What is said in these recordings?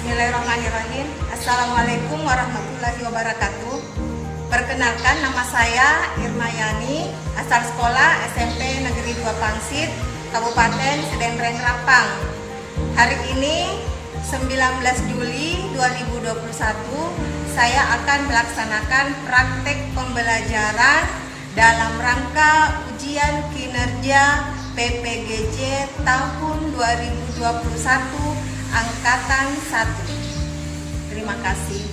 Bismillahirrahmanirrahim. Assalamualaikum warahmatullahi wabarakatuh. Perkenalkan, nama saya Irma Yani, asal sekolah SMP Negeri 2 Pangsit, Kabupaten Sedenren Rapang. Hari ini 19 Juli 2021, saya akan melaksanakan praktek pembelajaran dalam rangka ujian kinerja PPGJ tahun 2021 Angkatan 1. Terima kasih.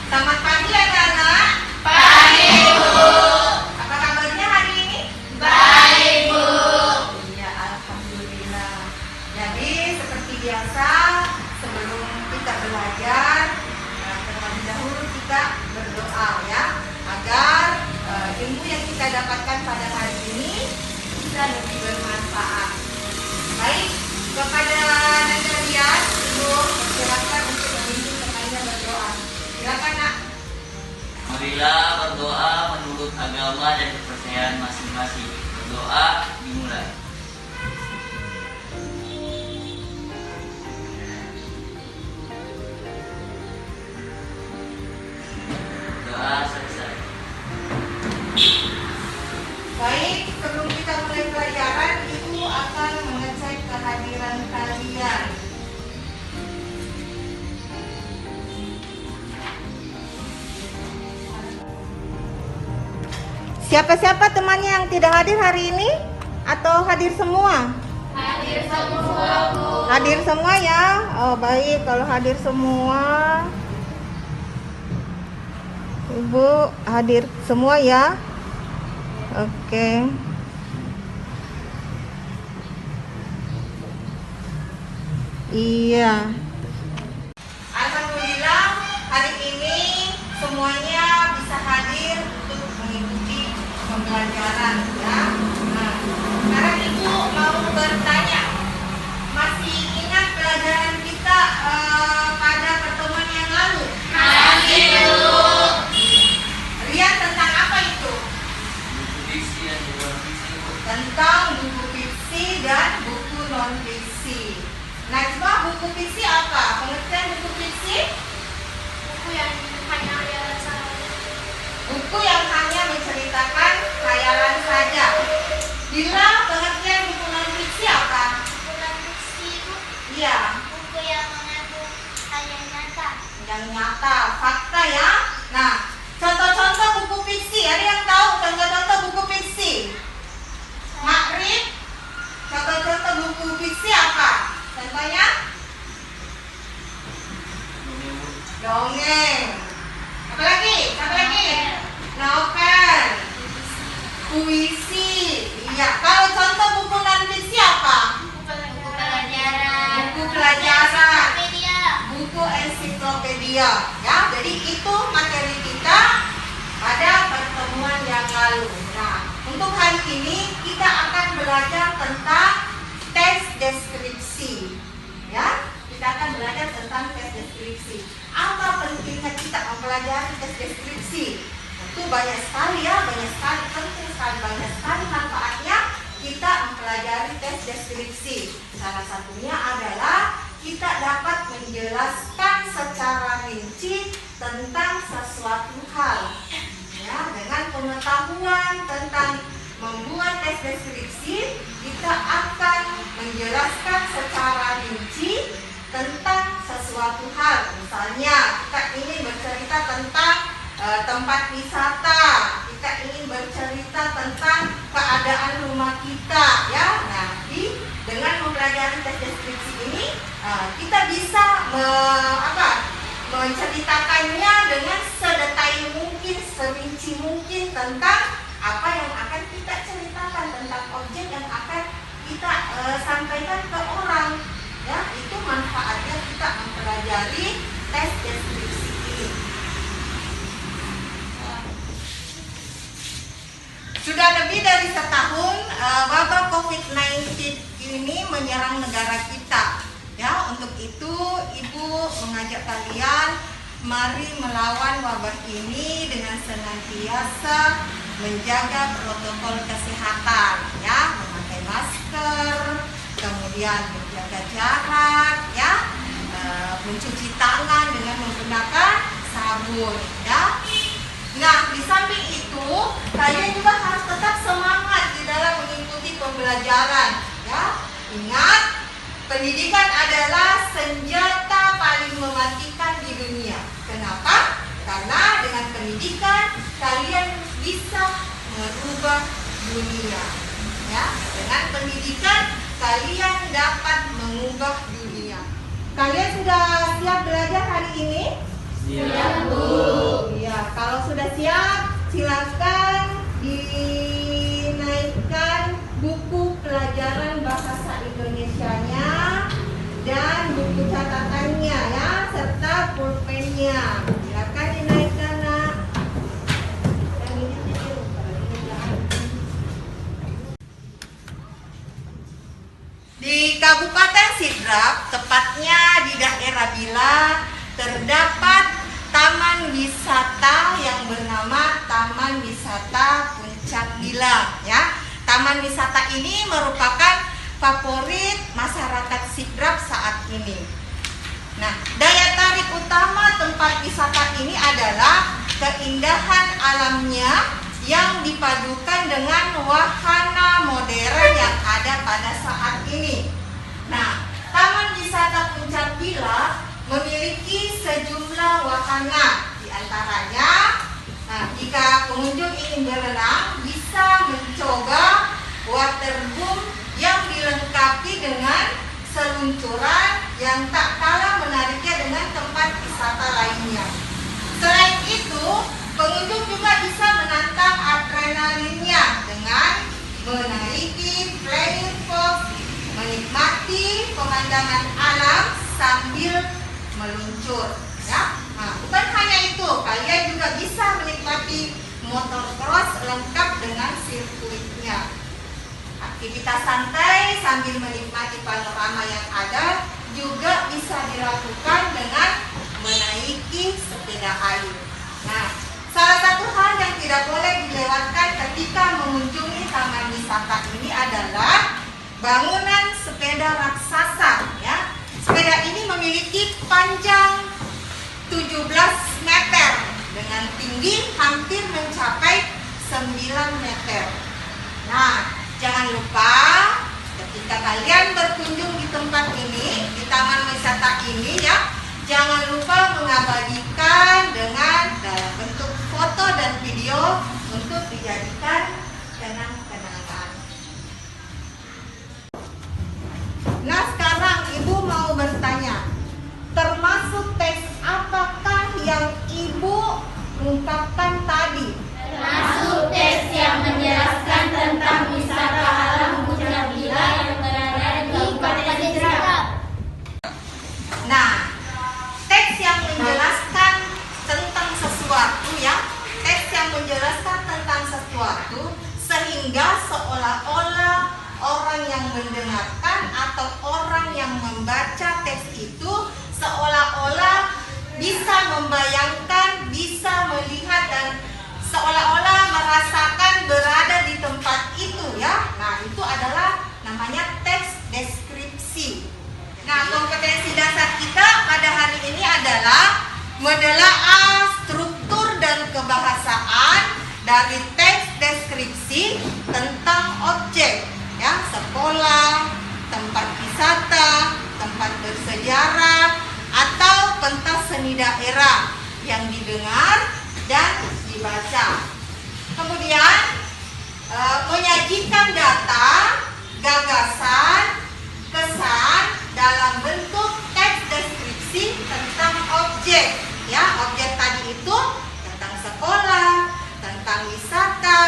Selamat pagi anak-anak. Pagi, Bu. Apa kabarnya hari ini? Baik, Bu. Iya, alhamdulillah. Jadi seperti biasa, sebelum kita belajar, terlebih dahulu kita berdoa ya, agar ilmu yang kita dapatkan pada hari ini bisa lebih bermanfaat. Baik, kepada kalian, Ibu silakan untuk memimpin temannya berdoa. Silakan, Nak. Marilah berdoa menurut agama dan kepercayaan masing-masing. Berdoa dimulai. Doa selesai. Baik, sebelum kita mulai pelajaran, Ibu akan mengecek kehadiran kalian. Siapa-siapa temannya yang tidak hadir hari ini? Atau hadir semua? Hadir semua, Bu. Hadir semua ya? Oh baik, kalau hadir semua, Ibu hadir semua ya? Oke. Iya. Alhamdulillah hari ini semuanya bisa hadir untuk mengikuti pembelajaran ya. Nah, sekarang Ibu mau bertanya, masih ingat pelajaran kita pada pertemuan yang lalu? Masih, Bu. Lihat tentang apa itu? Buku diksi dan non fiksi. Tentang buku fiksi dan buku non fiksi. Najwa, buku fiksi apa? Pengertian buku fiksi? Buku yang hanya ada saja. Buku yang hanya menceritakan khayalan saja. Bila pengertian buku non fiksi apa? Buku non-fiksi itu Iya, buku yang mengandung hal yang nyata. yang nyata, fakta ya. Nah, contoh-contoh buku fiksi. Ada yang tahu contoh-contoh buku fiksi? Makrif, contoh-contoh buku fiksi apa? Contohnya? Dongeng. Apa lagi? Apa lagi? Novel. Puisi. Iya. Kalau contoh buku non fiksi apa? Buku pelajaran. Buku pelajaran. Media. Buku ensiklopedia. Ya, jadi itu materi kita pada pertemuan yang lalu. Nah, untuk hari ini kita akan belajar tentang tes deskripsi. Ya, kita akan belajar tentang tes deskripsi. Apa pentingnya kita mempelajari tes deskripsi? Tentu banyak sekali ya, banyak sekali, penting sekali, banyak sekali manfaatnya kita mempelajari tes deskripsi. Salah satunya adalah kita dapat menjelaskan secara rinci tentang sesuatu hal. Ya, dengan pengetahuan tentang membuat tes deskripsi, kita akan menjelaskan secara rinci tentang sesuatu hal. Misalnya, kita ingin bercerita tentang tempat wisata, kita ingin bercerita tentang keadaan rumah kita, ya. Nah, dengan mempelajari tes deskripsi ini, kita bisa menceritakannya dengan sedetail mungkin, serinci mungkin tentang apa yang akan kita ceritakan, tentang objek yang akan kita sampaikan ke orang. Ya, itu manfaatnya kita mempelajari tes deskripsi ini. Sudah lebih dari setahun wabah COVID-19 ini menyerang negara kita. Ya, untuk itu Ibu mengajak kalian mari melawan wabah ini dengan senantiasa menjaga protokol kesehatan, ya, memakai masker, kemudian menjaga jarak, ya, mencuci tangan dengan menggunakan sabun, ya. Nah, di samping itu, kalian juga harus tetap semangat di dalam mengikuti pembelajaran, ya. Ingat, pendidikan adalah senjata paling mematikan di dunia. Kenapa? Karena dengan pendidikan kalian bisa merubah dunia, ya. Dengan pendidikan kalian dapat mengubah dunia. Kalian sudah siap belajar hari ini? Siap, Bu. Ya, kalau sudah siap, silakan dinaikkan buku pelajaran bahasa Indonesianya dan buku catatannya, ya, serta pulpennya. Silakan dinaikkan, Nak. Dan ini kecil, di Kabupaten Sidrap, tepatnya di daerah Bila, terdapat taman wisata yang bernama Taman Wisata Puncak Bila, ya. Taman wisata ini merupakan favorit masyarakat Sidrap saat ini. Nah, daya tarik utama tempat wisata ini adalah keindahan alamnya yang dipadukan dengan wahana modern yang ada pada saat ini. Nah, Taman Wisata Puncak Bila memiliki sejumlah wahana, di antaranya, nah, jika pengunjung ingin berenang bisa mencoba waterboom yang dilengkapi dengan seluncuran yang tak kalah menariknya dengan tempat wisata lainnya. Selain itu, pengunjung juga bisa menantang adrenalinnya dengan menaiki flying fox, menikmati pemandangan alam sambil meluncur, ya. Nah, bukan hanya itu, kalian juga bisa menikmati motor cross lengkap dengan sirkuitnya. Aktivitas santai sambil menikmati panorama yang ada juga bisa dilakukan dengan menaiki sepeda air. Nah, salah satu hal yang tidak boleh dilewatkan ketika mengunjungi taman wisata ini adalah bangunan sepeda raksasa, ya. Sepeda ini memiliki panjang 17 meter dengan tinggi hampir mencapai 9 meter. Nah, jangan lupa ketika kalian berkunjung di tempat ini, di taman wisata ini, ya, jangan lupa mengabadikan dengan dalam bentuk foto dan video untuk dijadikan kenang-kenangan. Nah, sekarang Ibu mau bertanya, termasuk teks apakah yang Ibu ungkapkan tadi? Termasuk teks yang menjelaskan tentang wisata alam Puncak Bila yang berada di Kabupaten Sidrap. Nah, teks yang menjelaskan tentang sesuatu, ya, teks yang menjelaskan tentang sesuatu sehingga seolah-olah orang yang mendengarkan atau orang yang membaca teks itu seolah-olah bisa membayangkan, bisa melihat dan seolah-olah merasakan berada di tempat itu, ya. Nah, itu adalah namanya teks deskripsi. Nah, kompetensi dasar kita pada hari ini adalah menelaah struktur dan kebahasaan dari teks deskripsi tentang objek, ya, sekolah, tempat wisata, tempat bersejarah, atau pentas seni daerah yang didengar dan dibaca. Kemudian menyajikan data, gagasan, kesan dalam bentuk teks deskripsi tentang objek, ya. Objek tadi itu tentang sekolah, tentang wisata,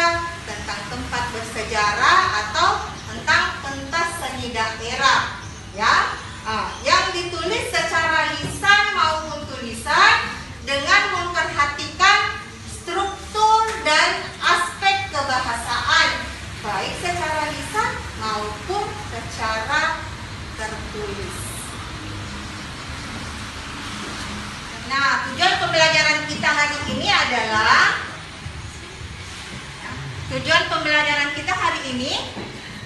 tentang tempat bersejarah atau tentang pentas seni daerah, ya. Yang ditulis secara lisan maupun tulisan dengan memperhatikan struktur dan aspek kebahasaan, baik secara lisan maupun secara tertulis. Nah, tujuan pembelajaran kita hari ini adalah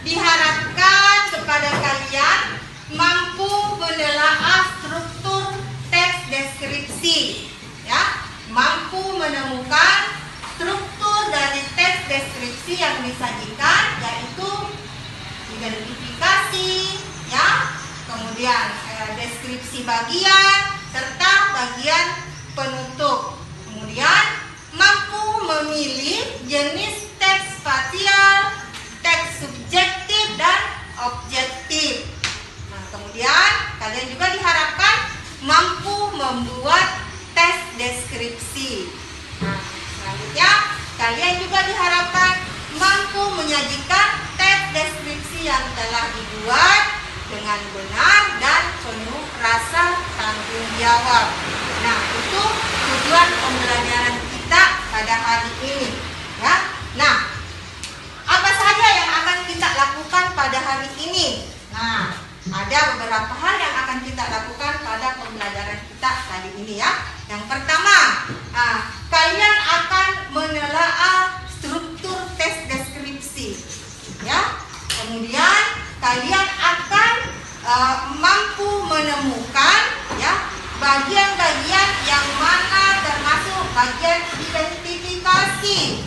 diharapkan kepada kalian mampu menelaah struktur teks deskripsi, ya, mampu menemukan struktur dari teks deskripsi yang disajikan, yaitu identifikasi, ya, kemudian deskripsi bagian serta bagian penutup. Kemudian mampu memilih jenis teks spasial, teks subjektif dan objektif. Nah, kemudian kalian juga diharapkan mampu membuat teks deskripsi. Nah, selanjutnya kalian juga diharapkan mampu menyajikan teks deskripsi yang telah dibuat dengan benar dan penuh rasa tanggung jawab. Nah, itu tujuan pembelajaran kita pada hari ini, ya. Nah, apa saja yang akan kita lakukan pada hari ini? Nah, ada beberapa hal yang akan kita lakukan pada pembelajaran kita kali ini, ya. Yang pertama, kalian akan menelaah struktur teks deskripsi, ya. Kemudian kalian akan mampu menemukan, ya, bagian-bagian yang mana termasuk bagian identifikasi,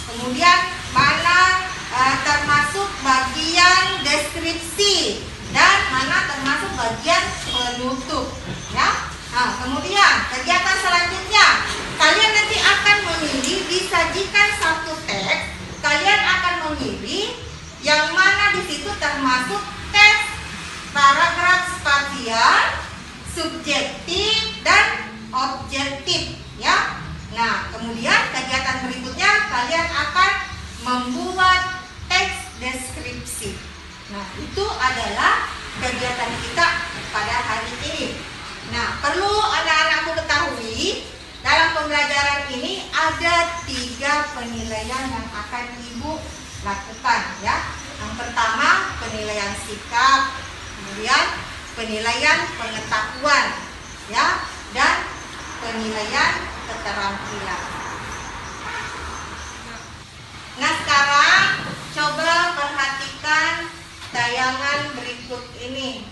kemudian mana termasuk bagian deskripsi, dan mana termasuk bagian penutup, ya. Nah, kemudian kegiatan selanjutnya, kalian nanti akan memilih, disajikan satu teks, kalian akan memilih yang mana di situ termasuk teks paragraf spasial, subjektif dan objektif, ya. Nah, kemudian kegiatan berikutnya kalian akan membuat teks deskripsi. Nah, itu adalah kegiatan kita pada hari ini. Nah, perlu anak-anakku ketahui, dalam pembelajaran ini ada 3 penilaian yang akan Ibu lakukan, ya. Yang pertama penilaian sikap, kemudian penilaian pengetahuan, ya, dan penilaian keterampilan. Nah, sekarang coba perhatikan tayangan berikut ini.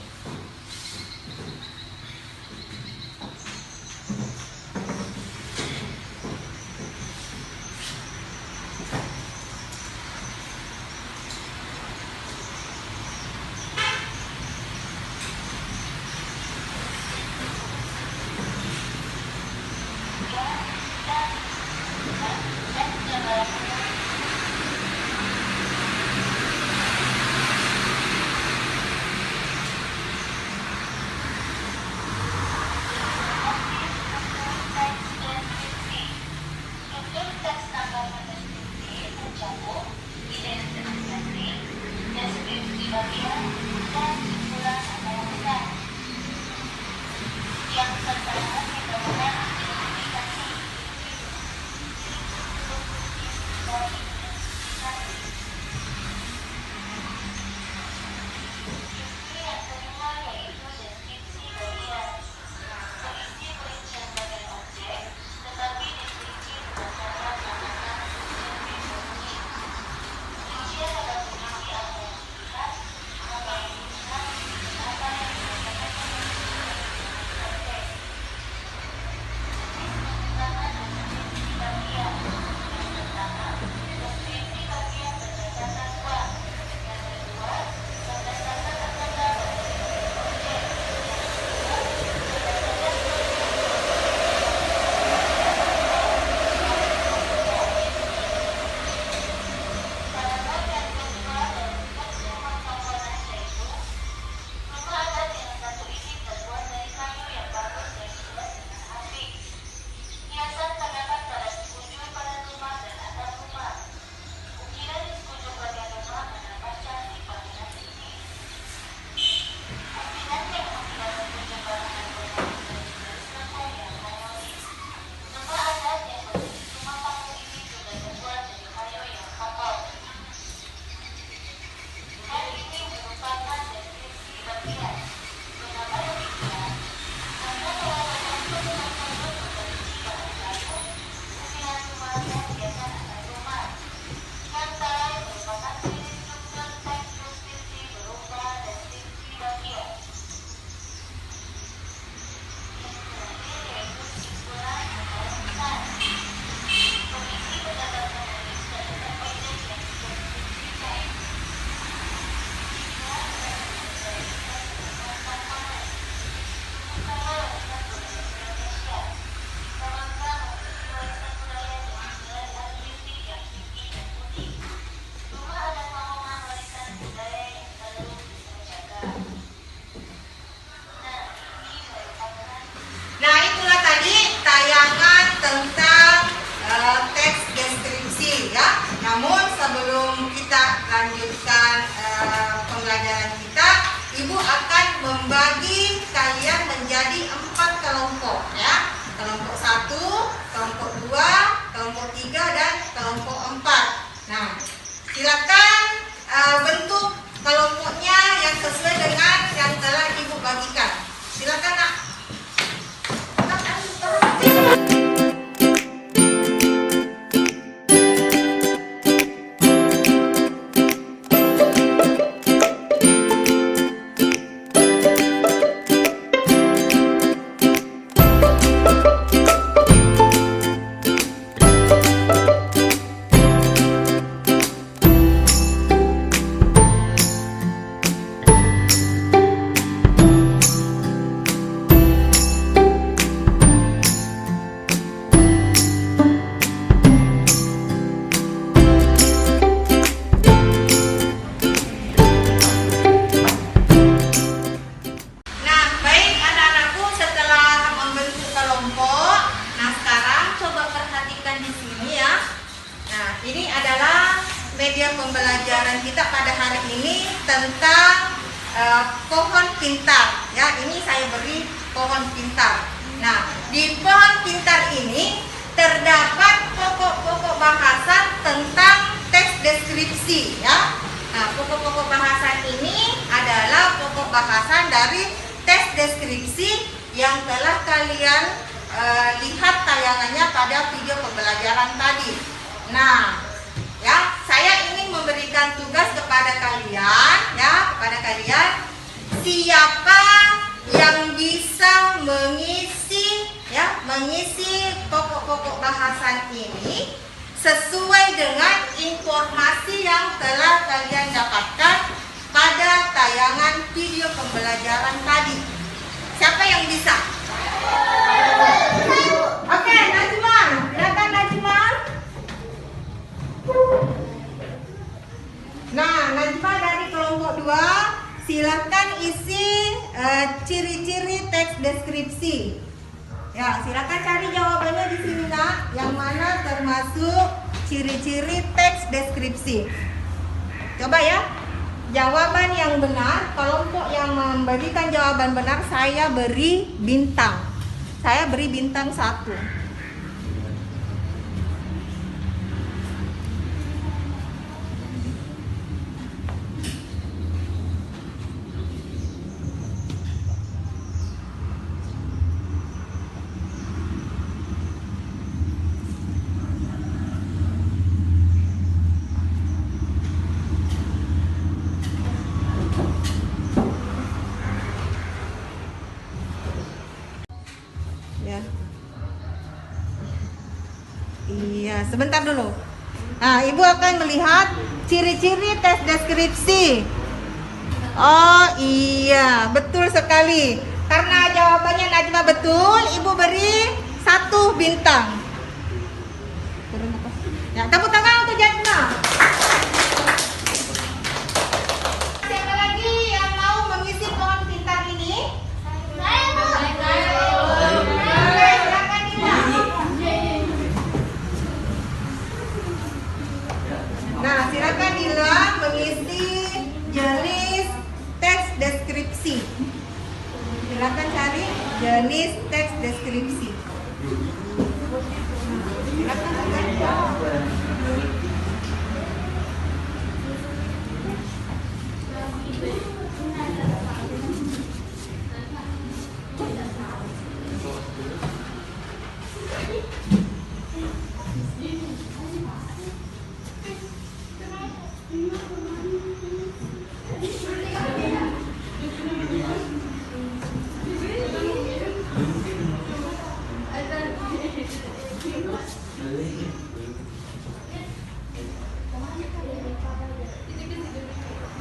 ini adalah media pembelajaran kita pada hari ini tentang pohon pintar. Ya, ini saya beri pohon pintar. Nah, di pohon pintar ini terdapat pokok-pokok bahasan tentang teks deskripsi. Ya, nah pokok-pokok bahasan ini adalah pokok bahasan dari teks deskripsi yang telah kalian lihat tayangannya pada video pembelajaran tadi. Nah, ya, saya ingin memberikan tugas kepada kalian, ya, kepada kalian, siapa yang bisa mengisi, ya, mengisi pokok-pokok bahasan ini sesuai dengan informasi yang telah kalian dapatkan pada tayangan video pembelajaran tadi. Siapa yang bisa? Oke, Najma, silakan Najma. Nah, Najma dari kelompok 2, silakan isi ciri-ciri teks deskripsi. Ya, silakan cari jawabannya di sini, Nak. Yang mana termasuk ciri-ciri teks deskripsi. Coba ya. Jawaban yang benar, kelompok yang memberikan jawaban benar saya beri bintang. Saya beri bintang 1. Ya. Iya, sebentar dulu. Nah, Ibu akan melihat ciri-ciri tes deskripsi. Oh iya, betul sekali. Karena jawabannya Najma betul, Ibu beri 1 bintang. Ya, tepuk tangan untuk Najma. Siapa lagi yang mau mengisi pohon pintar ini? Nah, silakan Dila mengisi jenis teks deskripsi. Silakan cari jenis teks deskripsi. Silakan.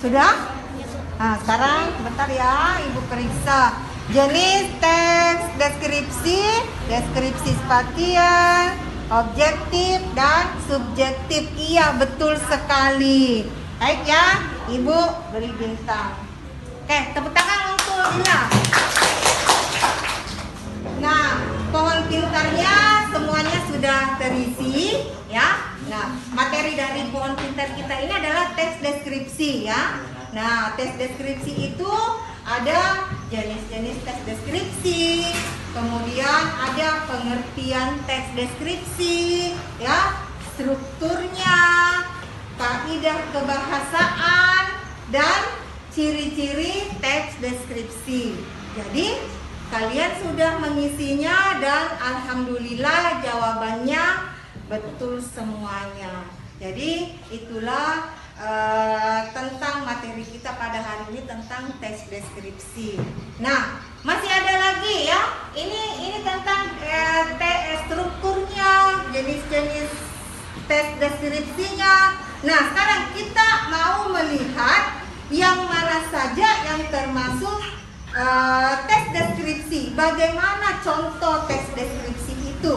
Sudah? Nah, sekarang bentar ya, Ibu periksa jenis teks deskripsi, deskripsi spasial, objektif dan subjektif. Iya, betul sekali. Baik ya, Ibu beri bintang. Oke, tepuk tangan untuk Dila. Nah, pohon pintarnya semuanya sudah terisi ya. Nah, materi dari pohon pintar kita ini adalah teks deskripsi ya. Nah, teks deskripsi itu ada jenis-jenis teks deskripsi, kemudian ada pengertian teks deskripsi ya, strukturnya, kaidah kebahasaan, dan ciri-ciri teks deskripsi. Jadi, kalian sudah mengisinya dan alhamdulillah jawabannya betul semuanya. Jadi itulah tentang materi kita pada hari ini tentang teks deskripsi. Nah, masih ada lagi ya. Ini tentang strukturnya, jenis-jenis teks deskripsinya. Nah, sekarang kita mau melihat yang mana saja yang termasuk teks deskripsi. Bagaimana contoh teks deskripsi itu?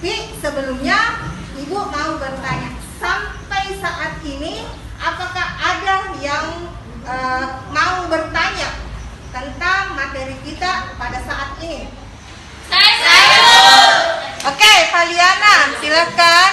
Tapi sebelumnya Ibu mau bertanya, sampai saat ini apakah ada yang mau bertanya tentang materi kita pada saat ini? Saya. Oke, Valiana, silakan.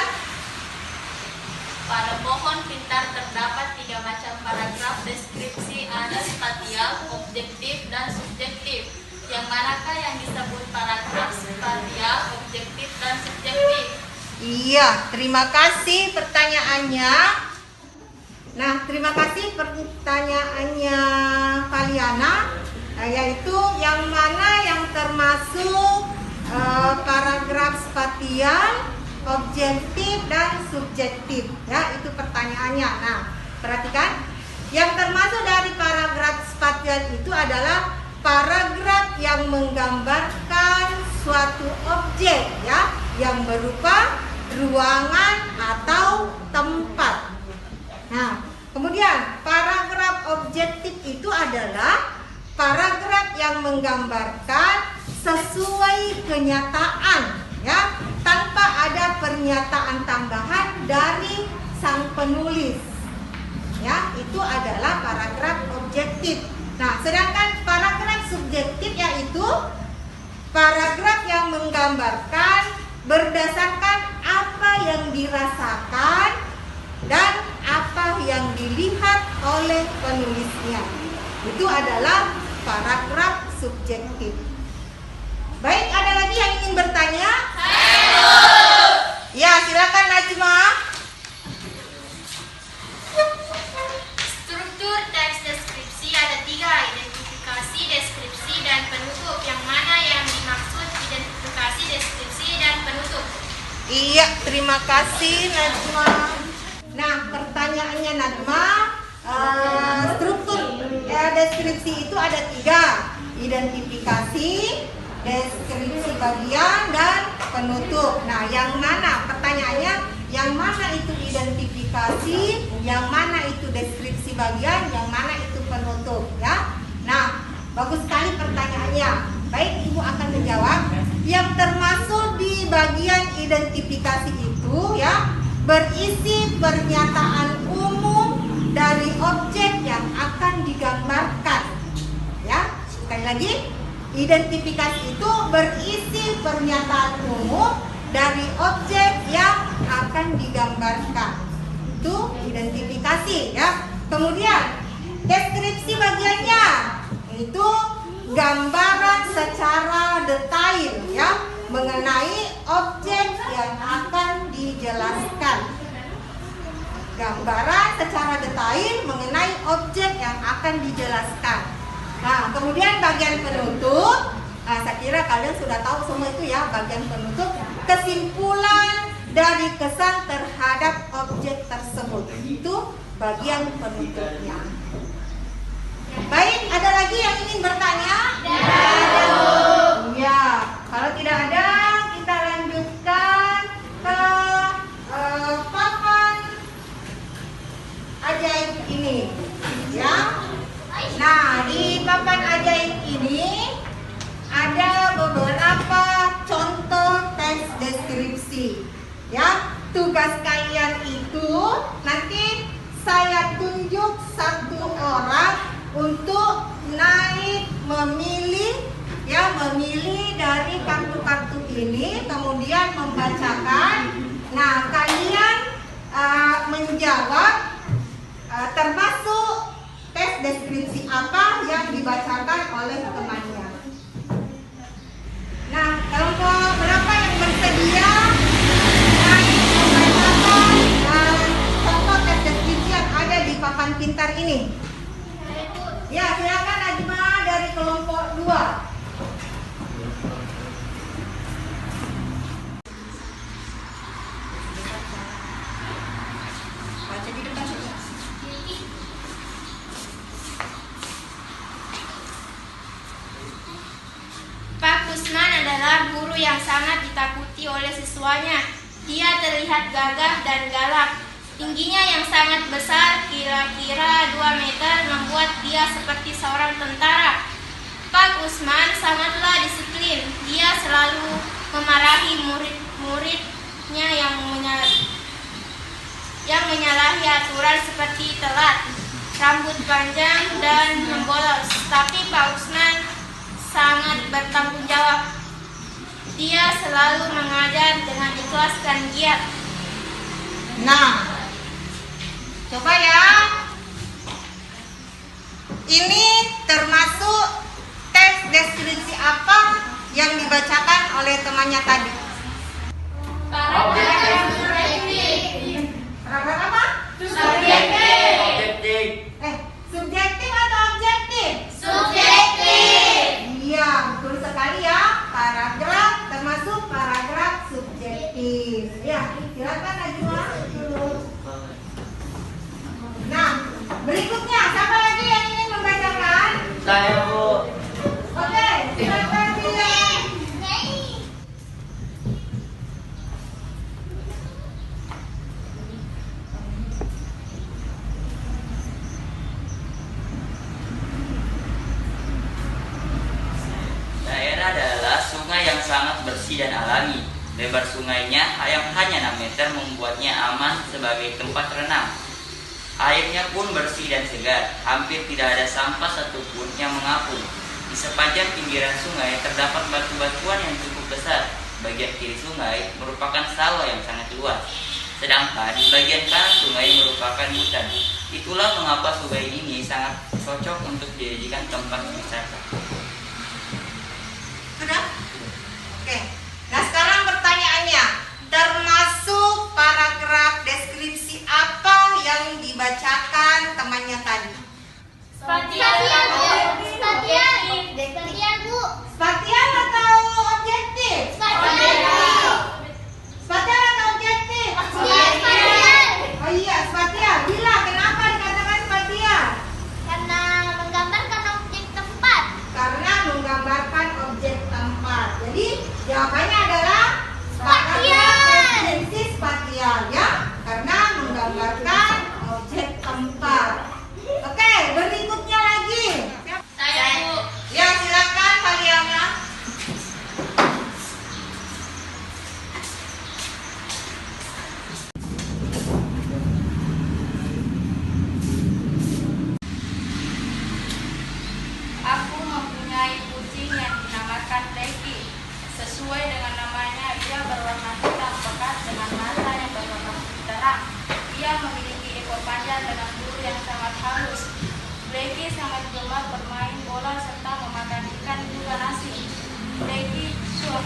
Iya, terima kasih pertanyaannya. Nah, terima kasih pertanyaannya Valiana, yaitu yang mana yang termasuk paragraf spasial, objektif dan subjektif. Ya, itu pertanyaannya. Nah, perhatikan, yang termasuk dari paragraf spasial itu adalah paragraf yang menggambarkan suatu objek, ya, yang berupa ruangan atau tempat. Nah, kemudian paragraf objektif itu adalah paragraf yang menggambarkan sesuai kenyataan, ya, tanpa ada pernyataan tambahan dari sang penulis. Ya, itu adalah paragraf objektif. Nah, sedangkan paragraf subjektif yaitu paragraf yang menggambarkan berdasarkan apa yang dirasakan dan apa yang dilihat oleh penulisnya. Itu adalah paragraf subjektif. Baik, ada lagi yang ingin bertanya? Ya, silakan Najma. Struktur teks deskripsi ada 3, identifikasi, deskripsi, dan penutup. Yang mana yang dimaksud identifikasi, deskripsi, dan penutup? Iya, terima kasih Najma. Nah, pertanyaannya Najma, struktur deskripsi itu ada 3, identifikasi, deskripsi bagian, dan penutup. Nah, yang mana? Pertanyaannya, yang mana itu identifikasi, yang mana itu deskripsi bagian, yang mana itu penutup, ya? Nah, bagus sekali pertanyaannya. Baik, Ibu akan menjawab. Yang termasuk di bagian identifikasi itu, ya, berisi pernyataan umum dari objek yang akan digambarkan. Ya, sekali lagi, identifikasi itu berisi pernyataan umum dari objek yang akan digambarkan. Itu identifikasi, ya. Kemudian deskripsi bagiannya itu gambaran secara detail, ya, mengenai objek yang akan dijelaskan. Gambaran secara detail mengenai objek yang akan dijelaskan. Nah, kemudian bagian penutup, nah, saya kira kalian sudah tahu semua itu, ya. Bagian penutup, kesimpulan dari kesan terhadap objek tersebut. Itu bagian penutupnya. Baik, ada lagi yang ingin bertanya? Ya, kalau tidak ada, kita lanjutkan ke papan ajaib ini, ya. Nah, di papan ajaib ini ada beberapa contoh teks deskripsi, ya. Tugas kalian itu nanti saya tunjuk satu orang untuk naik memilih, ya, memilih dari kartu-kartu ini, kemudian membacakan. Nah, kalian menjawab termasuk tes deskripsi apa yang dibacakan oleh temannya. Nah, kelompok berapa yang bersedia naik membacakan contoh tes deskripsi yang ada di papan pintar ini? Ya, silakan Najma dari kelompok 2. Baca di depan saja. Pak Kusman adalah guru yang sangat ditakuti oleh siswanya. Dia terlihat gagah dan galak. Tingginya yang sangat besar, kira-kira 2 meter, membuat dia seperti seorang tentara. Pak Usman sangatlah disiplin. Dia selalu memarahi murid-muridnya yang menyalahi aturan seperti telat, rambut panjang, dan membolos. Tapi Pak Usman sangat bertanggung jawab. Dia selalu mengajar dengan ikhlas dan giat. Nah, coba ya. Ini termasuk teks deskripsi apa yang dibacakan oleh temannya tadi? Paragraf Ya, silakan Najwa dulu. Nah, berikutnya siapa lagi yang ingin membacakan? Saya, Bu. Oke, silakan Tia. Daerah adalah sungai yang sangat bersih dan alami. Lebar sungainya yang hanya 6 meter membuatnya aman sebagai tempat renang. Airnya pun bersih dan segar, hampir tidak ada sampah satupun yang mengapung. Di sepanjang pinggiran sungai terdapat batu-batuan yang cukup besar. Bagian kiri sungai merupakan sawah yang sangat luas, sedangkan bagian kanan sungai merupakan hutan. Itulah mengapa sungai ini sangat cocok untuk dijadikan tempat wisata. Sudah? Oke. Nah, sekarang pertanyaannya, termasuk paragraf deskripsi apa yang dibacakan temannya tadi? Spasial, Bu. Spasial atau objektif? Spasial atau objektif? Oh iya, spasial. Bila, kenapa dikatakan spasial? Karena menggambarkan objek tempat. Karena menggambarkan objek tempat. Jadi jawabannya adalah Spasial. deskripsi spasial ya, karena menggambarkan objek tempat. Oke, berikutnya lagi. Saya, Bu. Ya, silakan Mariana. Aku mempunyai kucing yang dinamakan Blacky. Sesuai dengan namanya, ia berwarna hitam pekat dengan mata yang berwarna putih terang. Ia memiliki ekor panjang dengan bulu yang sangat halus. Blacky sangat gemar bermain bola serta memakan ikan juga nasi. Blacky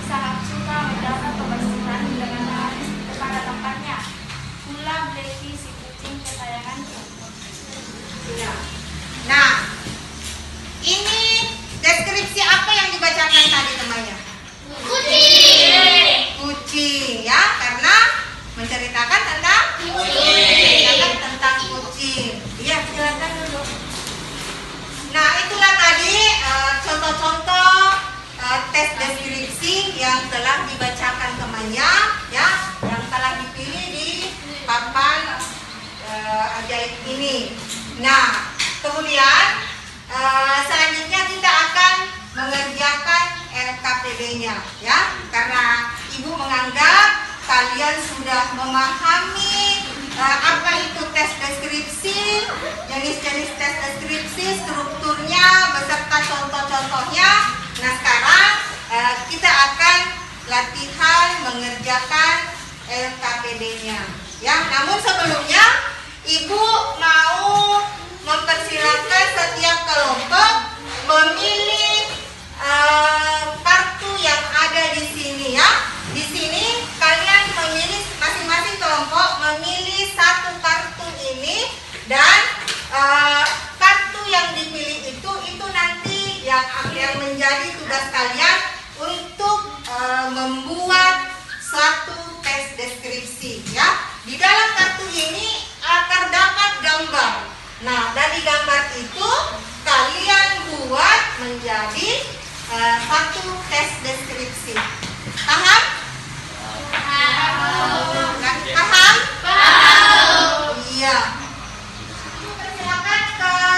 sangat suka menjaga kebersihan dengan menghabis pada tempatnya. Pula Blacky si kucing kesayanganku. Ya. Nah, ini deskripsi apa yang dibacakan tadi temannya? Kucing ya, karena menceritakan tentang kucing. Iya, silakan dulu. Nah, itulah tadi contoh-contoh tes deskripsi yang telah dibacakan temannya ya, yang telah dipilih di papan ajaib ini. Nah, kemudian selanjutnya kita akan mengerjakan LKPD-nya ya, karena Ibu menganggap kalian sudah memahami apa itu tes deskripsi, jenis-jenis tes deskripsi, strukturnya beserta contoh-contohnya. Nah, sekarang kita akan latihan mengerjakan LKPD-nya ya. Namun sebelumnya Ibu mau mempersilahkan setiap kelompok memilih kartu yang ada di sini ya. Di sini kalian memilih, masing-masing kelompok memilih satu kartu ini, dan kartu yang dipilih itu nanti yang akan menjadi tugas kalian untuk membuat suatu tes deskripsi ya. Di dalam kartu ini terdapat gambar. Nah, dari gambar itu kalian buat menjadi satu tes deskripsi. Paham? Paham? Iya. Silakan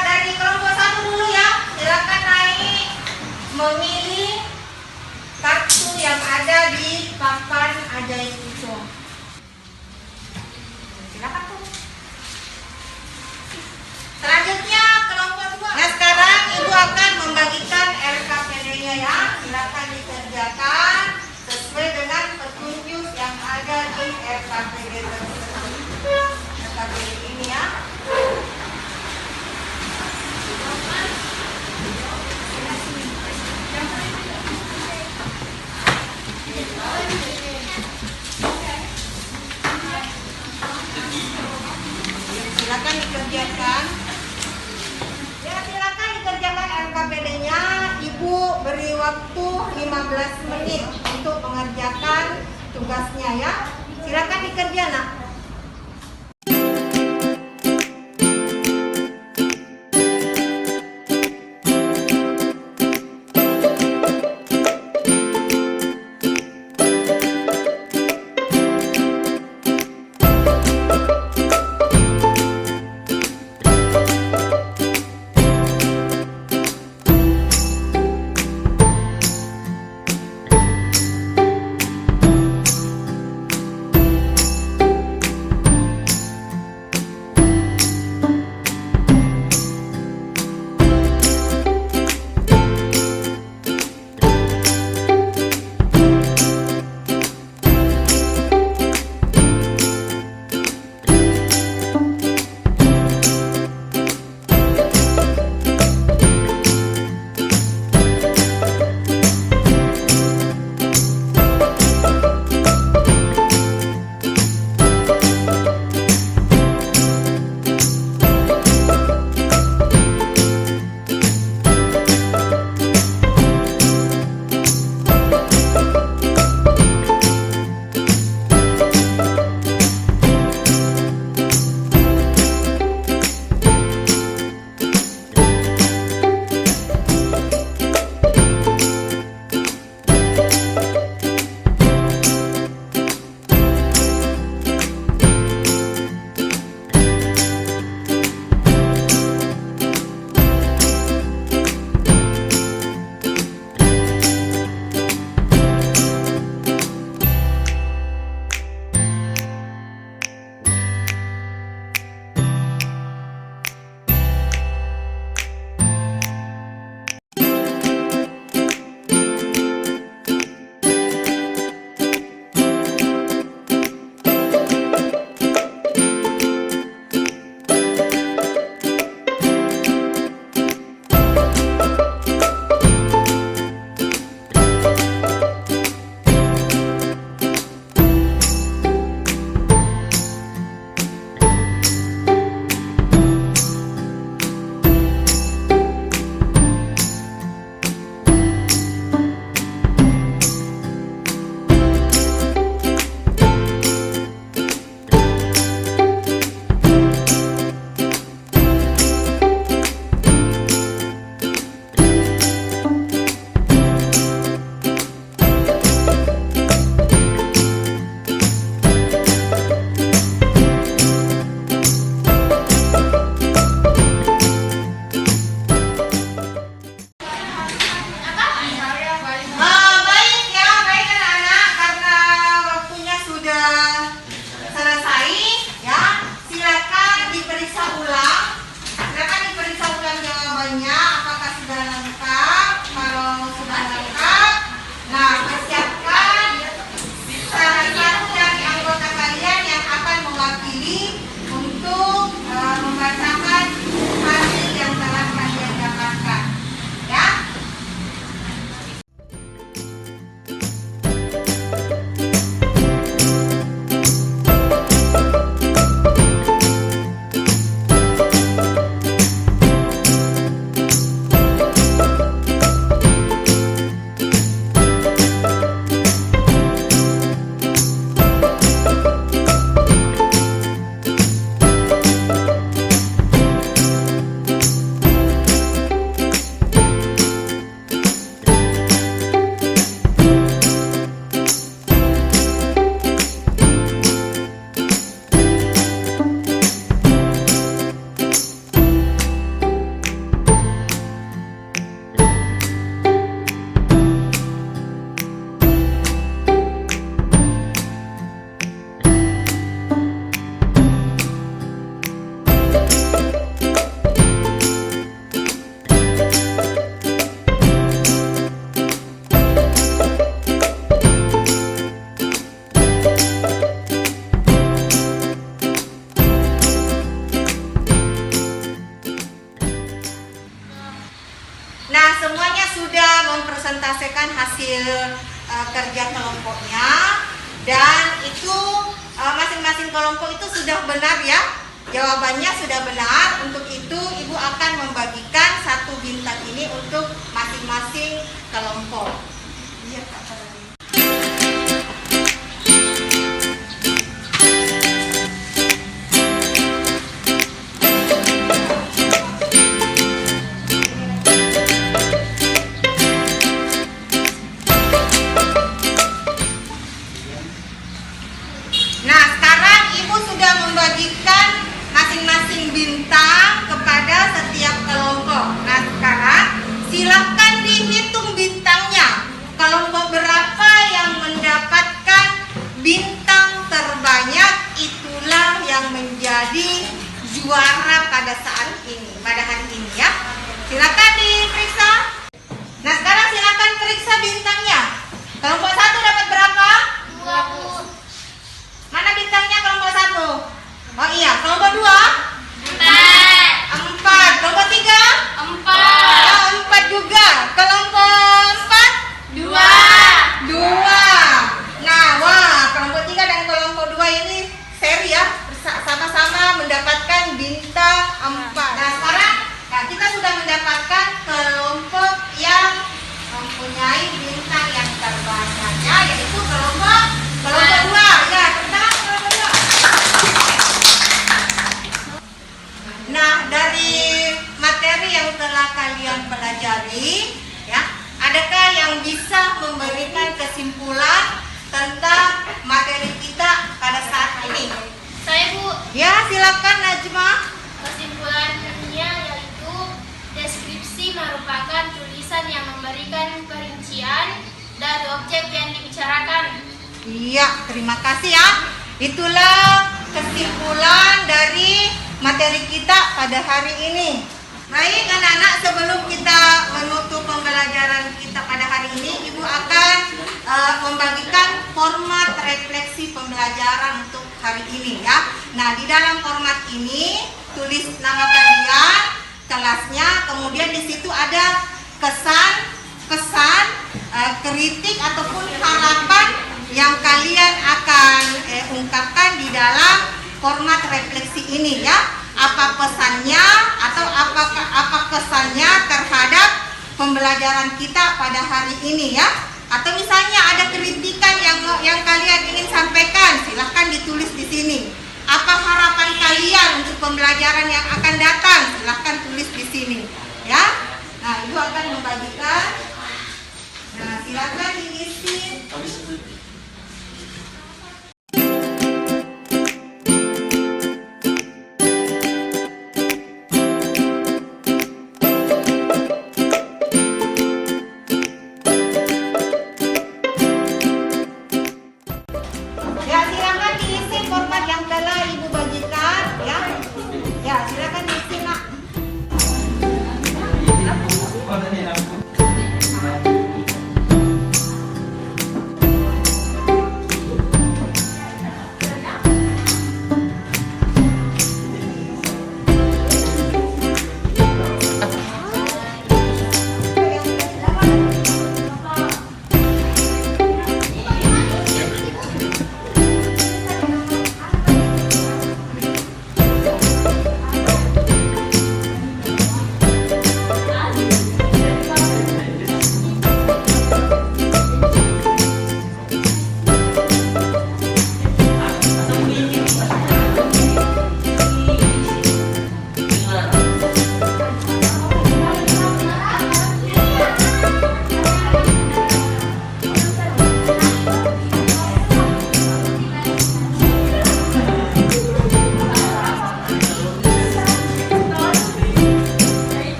dari kelompok satu dulu ya. Silakan naik memilih kartu yang ada di papan ajaib itu. Silakan tuh. Selanjutnya kelompok 2. Nah, sekarang Ibu akan membagikan LKPD-nya ya. Silakan dikerjakan sesuai dengan petunjuk yang ada di LKPD tersebut. LKPD ini ya. Silakan dikerjakan. Ya, silakan dikerjakan LKPD-nya. Ibu beri waktu 15 menit untuk mengerjakan tugasnya ya. Silakan dikerja, Nak. mempresentasikan hasil kerja kelompoknya, dan itu masing-masing kelompok itu sudah benar ya, jawabannya sudah benar. Untuk itu Ibu akan membagikan satu bintang ini untuk masing-masing kelompok. Iya, Kak. membagikan masing-masing bintang kepada setiap kelompok. Nah, sekarang silakan dihitung bintangnya. Kelompok berapa yang mendapatkan bintang terbanyak, itulah yang menjadi juara pada saat ini, pada hari ini ya. Silakan diperiksa. Nah, sekarang silakan periksa bintangnya. Kelompok 1 dapat berapa? 20. Mana bintangnya kelompok 1? Oh iya, kelompok 2? 4. Kelompok 3? 4 juga. Kelompok 4? 2. Nah, wah, kelompok 3 dan kelompok 2 ini seri ya, sama-sama mendapatkan bintang 4. Nah, sekarang kita sudah mendapatkan kelompok yang mempunyai bintang yang terbanyak ya, yaitu kelompok 2 ya. Tentang kelompok 2. Nah, dari materi yang telah kalian pelajari ya, adakah yang bisa memberikan kesimpulan tentang materi kita pada saat ini? Saya, Bu. Ya, silakan Najma. Kesimpulannya yaitu deskripsi merupakan tulisan yang memberikan perincian dari objek yang dibicarakan. Iya, terima kasih ya. Itulah kesimpulan dari materi kita pada hari ini. Baik anak-anak, sebelum kita menutup pembelajaran kita pada hari ini, Ibu akan membagikan format refleksi pembelajaran untuk hari ini ya. Nah, di dalam format ini tulis nama kalian, kelasnya, kemudian di situ ada kesan, kritik ataupun harapan yang kalian akan ungkapkan di dalam format refleksi ini ya. Apa pesannya atau apa kesannya terhadap pembelajaran kita pada hari ini ya? Atau misalnya ada kritikan yang kalian ingin sampaikan, silahkan ditulis di sini. Apa harapan kalian untuk pembelajaran yang akan datang? Silahkan tulis di sini ya. Nah, Ibu akan membagikan. Nah, silahkan diisi. Ya, silakan diisi format yang telah Ibu bagikan ya. Ya, silakan diisi nak.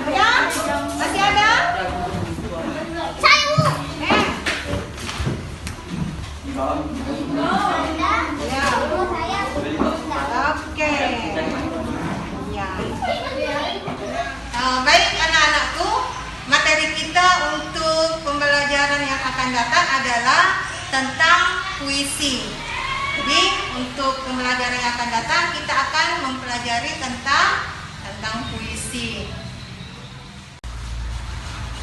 Ya, masih ada? Ya. Oke. Ya. Baik anak-anakku, materi kita untuk pembelajaran yang akan datang adalah tentang puisi. Jadi untuk pembelajaran yang akan datang kita akan mempelajari tentang puisi.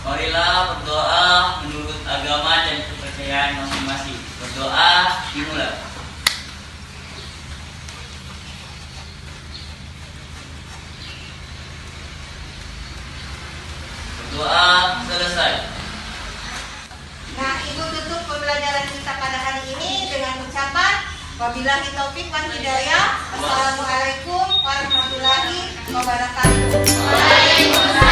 Marilah berdoa menurut agama dan kepercayaan masing-masing. Berdoa dimulai. Doa selesai. Nah, Ibu tutup pembelajaran kita pada hari ini dengan ucapan wabillahi taufik wal hidayah. Wassalamualaikum warahmatullahi wabarakatuh. Waalaikumsalam.